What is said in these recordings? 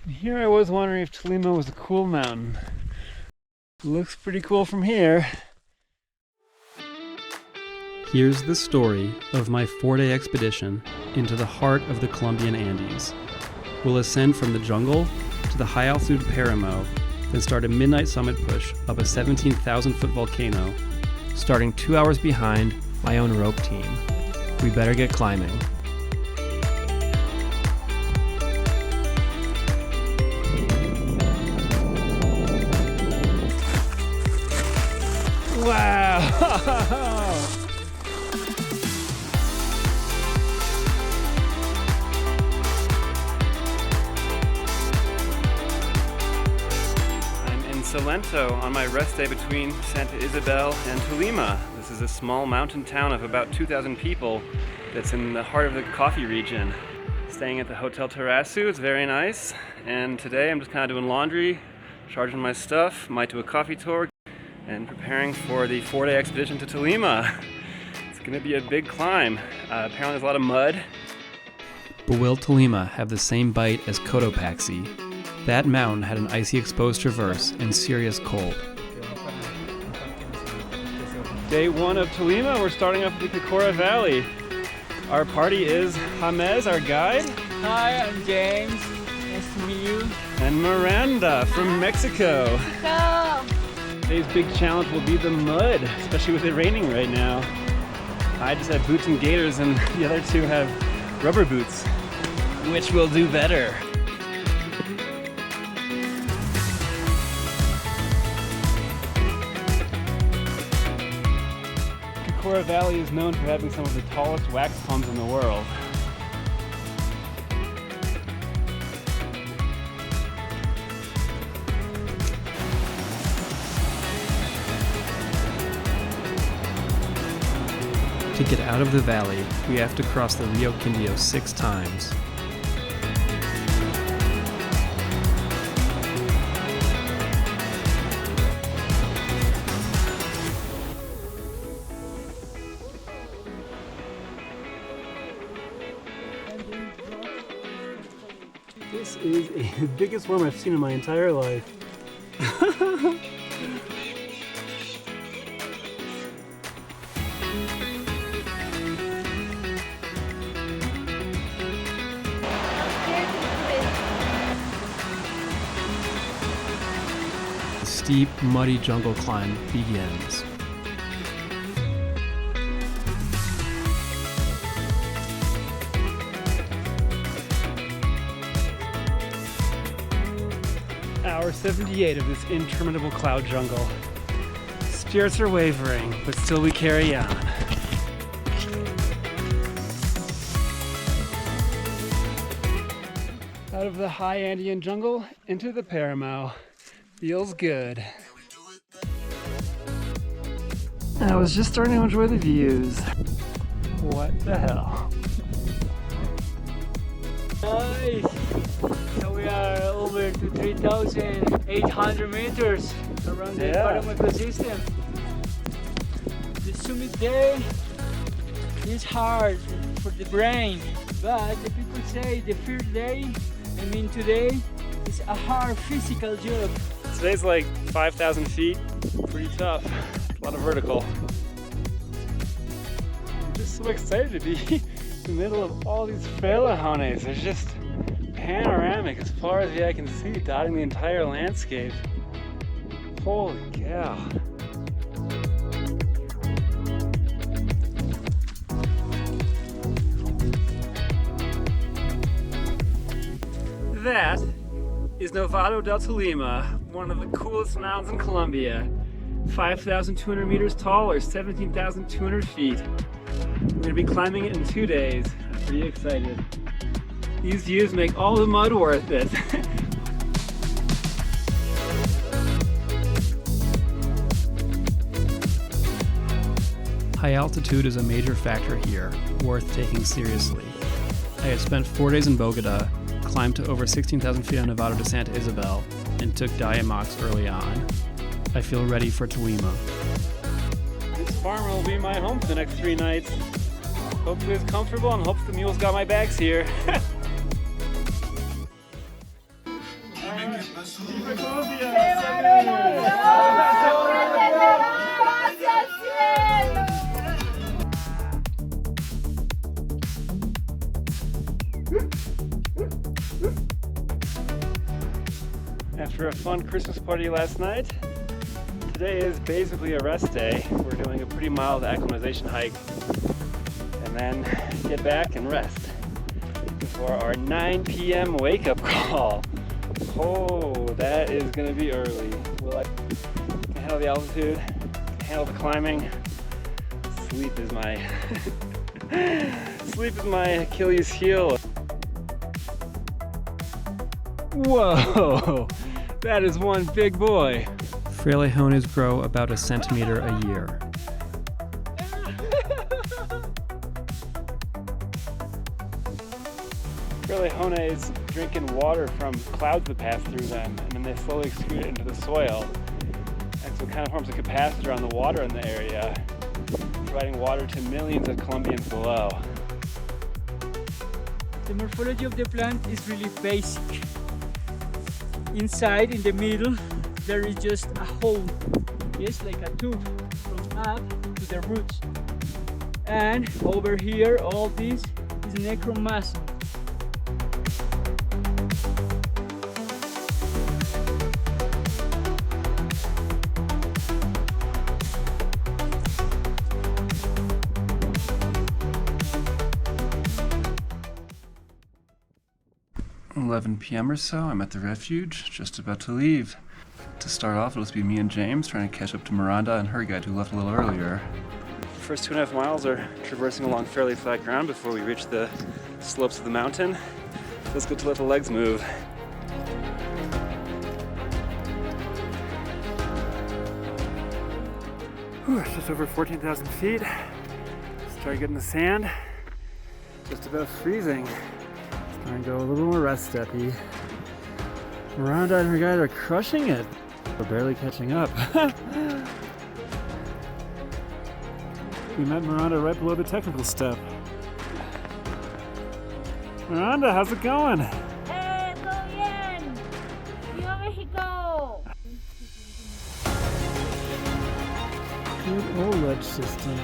Here I was wondering if Tolima was a cool mountain. Looks pretty cool from here. Here's the story of my 4-day expedition into the heart of the Colombian Andes. We'll ascend from the jungle to the high-altitude Paramo, then start a midnight summit push up a 17,000-foot volcano, starting 2 hours behind my own rope team. We better get climbing. Wow! I'm in Salento on my rest day between Santa Isabel and Tolima. This is a small mountain town of about 2,000 people that's in the heart of the coffee region. Staying at the Hotel Terrasu, it's very nice. And today I'm just kind of doing laundry, charging my stuff, might do a coffee tour, and preparing for the 4-day expedition to Tolima. It's gonna be a big climb. Apparently there's a lot of mud. But will Tolima have the same bite as Cotopaxi? That mountain had an icy exposed traverse and serious cold. Day 1 of Tolima, we're starting off the Cocora Valley. Our party is James, our guide. Hi, I'm James. Nice to meet you. And Miranda from Mexico. Hello. Today's big challenge will be the mud, especially with it raining right now. I just have boots and gaiters and the other two have rubber boots. Which will do better? Cocora Valley is known for having some of the tallest wax palms in the world. To get out of the valley, we have to cross the Rio Quindio 6 times. This is the biggest worm I've seen in my entire life. The steep, muddy jungle climb begins. Hour 78 of this interminable cloud jungle. Spirits are wavering, but still we carry on. Out of the high Andean jungle into the Paramo. Feels good. I was just starting to enjoy the views. What the hell? Nice. So we are over to 3,800 meters around the Paramo ecosystem. The summit day is hard for the brain, but the people say the first day, today, is a hard physical job. Today's like 5,000 feet, pretty tough, a lot of vertical. I'm just so excited to be in the middle of all these Frailejones. They're just panoramic as far as the eye can see, dotting the entire landscape. Holy cow. That is Nevado del Tolima, one of the coolest mountains in Colombia. 5,200 meters tall or 17,200 feet. We're going to be climbing it in 2 days. I'm pretty excited. These views make all the mud worth it. High altitude is a major factor here, worth taking seriously. I had spent 4 days in Bogota, climbed to over 16,000 feet on Nevado de Santa Isabel, and took Diamox early on. I feel ready for Tolima. This farm will be my home for the next 3 nights. Hopefully it's comfortable and hope the mules got my bags here. After a fun Christmas party last night, today is basically a rest day. We're doing a pretty mild acclimatization hike and then get back and rest before our 9 p.m. wake-up call. Oh, that is going to be early. Will I can handle the altitude, handle the climbing? Sleep is my sleep is my Achilles heel. Whoa, that is one big boy. Frailejones grow about a centimeter a year. Frailejones drinking water from clouds that pass through them, and then they slowly excrete it into the soil. And so it kind of forms a capacitor on the water in the area, providing water to millions of Colombians below. The morphology of the plant is really basic. Inside, in the middle, there is just a hole, yes, like a tube from up to the roots. And over here, all this is necromasson. 11 p.m. or so, I'm at the refuge, just about to leave. To start off, it'll just be me and James trying to catch up to Miranda and her guide who left a little earlier. The first 2.5 miles are traversing along fairly flat ground before we reach the slopes of the mountain. Let's go to let the legs move. Whew, it's just over 14,000 feet. Started getting the sand. Just about freezing. Trying to go a little more rest steppy. Miranda and her guide are crushing it. We're barely catching up. We met Miranda right below the technical step. Miranda, how's it going? Hey, todo bien. Viva Mexico. Good old ledge system.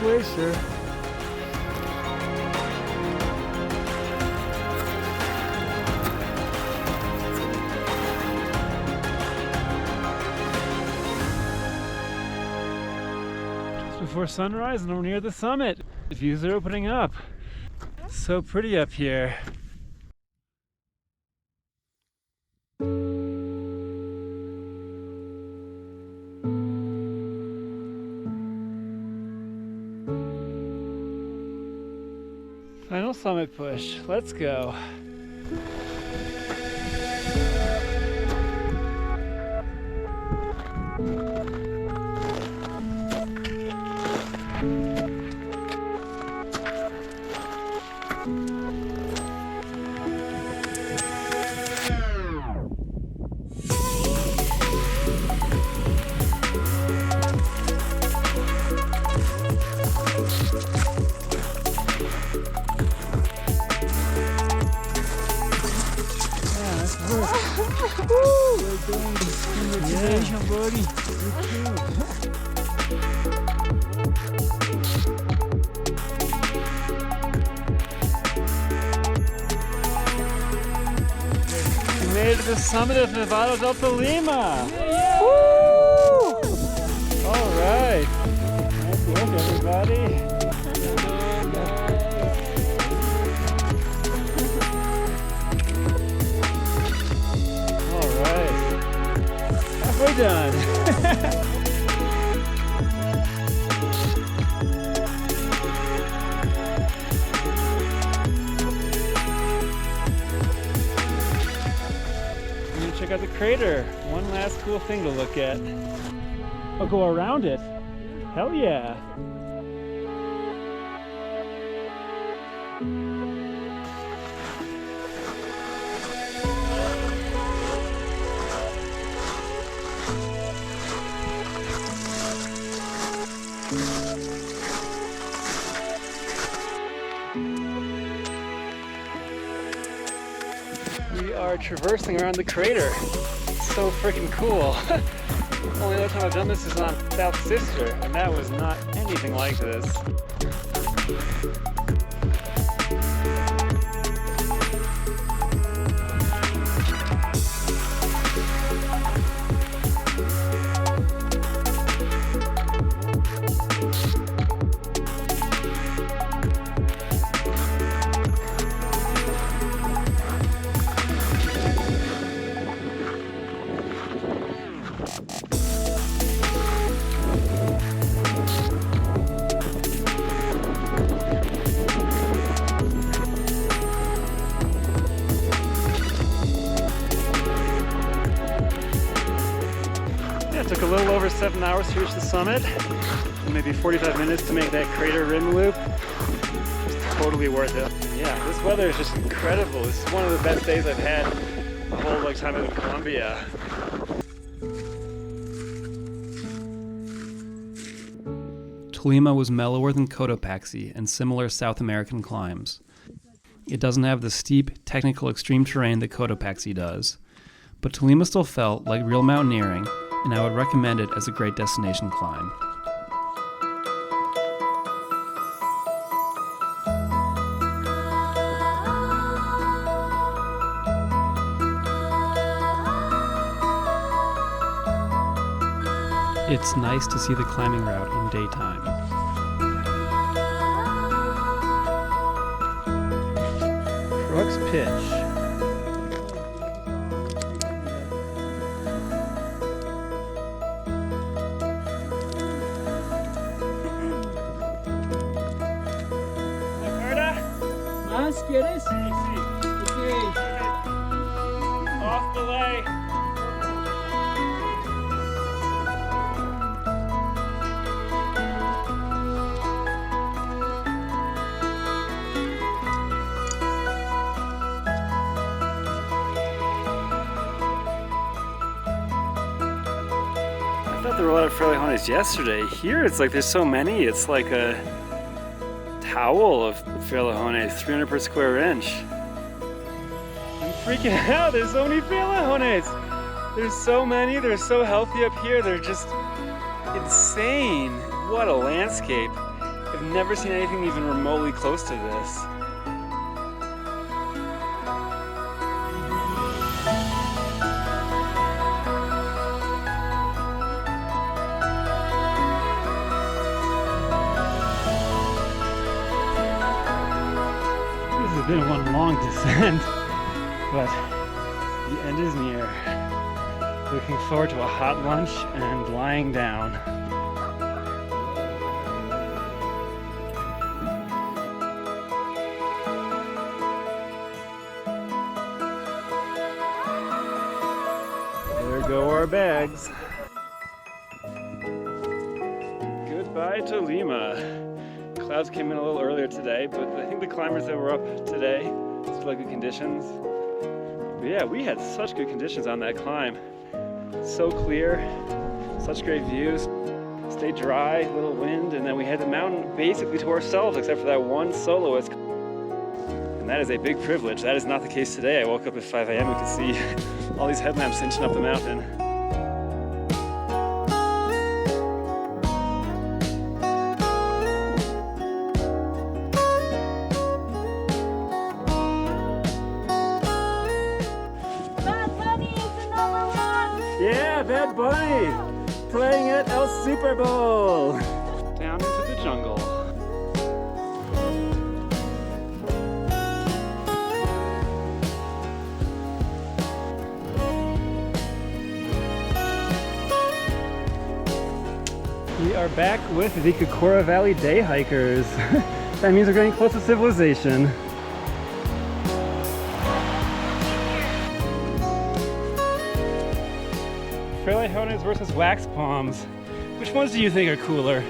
Glacier. Just before sunrise and we're near the summit. The views are opening up. So pretty up here. Final summit push. Let's go. We're doing this acclimatization, buddy. We made it to the summit of Nevado del Tolima. Yeah. Woo! All right. Nice work, everybody. We're done. I'm gonna check out the crater. One last cool thing to look at. I'll go around it. Hell yeah. We are traversing around the crater. It's so freaking cool. Only other time I've done this is on South Sister, and that was not anything like this. It took a little over 7 hours to reach the summit, and maybe 45 minutes to make that crater rim loop. It's totally worth it. Yeah, this weather is just incredible. This is one of the best days I've had the whole time in Colombia. Tolima was mellower than Cotopaxi and similar South American climbs. It doesn't have the steep, technical extreme terrain that Cotopaxi does, but Tolima still felt like real mountaineering, and I would recommend it as a great destination climb. It's nice to see the climbing route in daytime. Crux Pitch. ¿Más quieres? Okay. Off belay. I thought there were a lot of Frailejones yesterday. Here it's like there's so many, it's like a towel of Frailejones, 300 per square inch. I'm freaking out, there's so many Frailejones! There's so many, they're so healthy up here, they're just insane. What a landscape. I've never seen anything even remotely close to this. It's been one long descent, but the end is near. Looking forward to a hot lunch and lying down. There go our bags. Goodbye, Tolima. Clouds came in a little earlier today, but I think the climbers that were up today still had good conditions. But yeah, we had such good conditions on that climb. So clear, such great views. Stayed dry, little wind, and then we had the mountain basically to ourselves except for that one soloist. And that is a big privilege. That is not the case today. I woke up at 5 a.m. We could see all these headlamps inching up the mountain. Yeah, Bad Bunny playing at El Super Bowl. Down into the jungle. We are back with the Cocora Valley day hikers. That means we're getting close to civilization. Frailejones versus wax palms. Which ones do you think are cooler?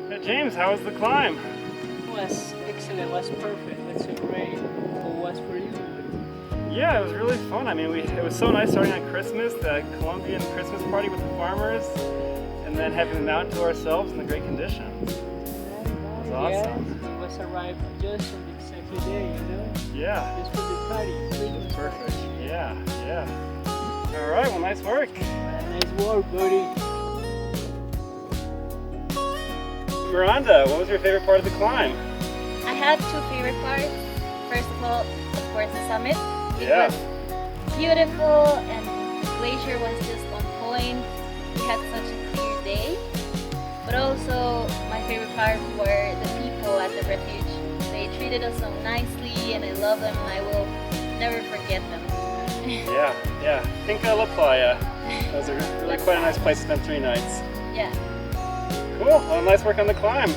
Hey James, how was the climb? It was excellent, was perfect. That's so great. How was for you? Yeah, it was really fun. I mean, it was so nice starting on Christmas, the Colombian Christmas party with the farmers, and then having the mountain to ourselves in the great conditions. It was awesome. Yes, it was arrived just on the exact day, you know? Yeah. Just for the party. Perfect. Yeah, yeah. All right, well, nice work. Nice work, buddy. Miranda, what was your favorite part of the climb? I had two favorite parts. First of all, of course, the summit. It was beautiful and the glacier was just on point. We had such a clear day. But also, my favorite part were the people at the refuge. They treated us so nicely and I love them and I will never forget them. Yeah. I think La Playa was really quite a nice place to spend 3 nights. Yeah. Cool, well, nice work on the climb.